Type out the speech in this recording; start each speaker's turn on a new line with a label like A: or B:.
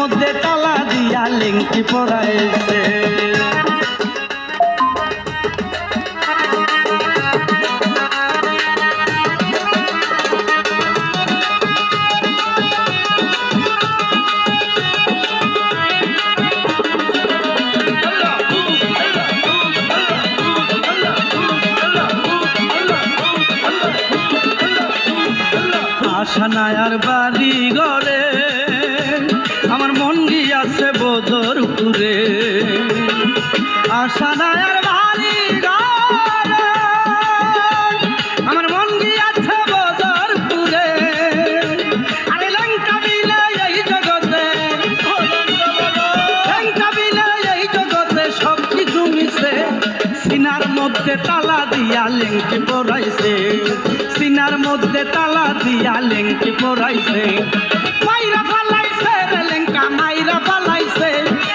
A: মধ্যে তালা দিয়া লেংটি পড়াইছে। আশানায়ার বাড়ি ঘরে আমার মন গিয়াছে বদরপুরে। আশানায়ার বাড়ি ঘরে আমার মন গিয়াছে বদরপুরে। আরে লঙ্কা বিলে এই জগতে, লঙ্কা বিলে এই জগতে সব কিছু মিশে। সিনার মধ্যে তালা দিয়া লেংটি পড়াইছে, সিনার মধ্যে তালা দিয়া লেংটি পড়াইছে। মাইরা ফালাইছে রে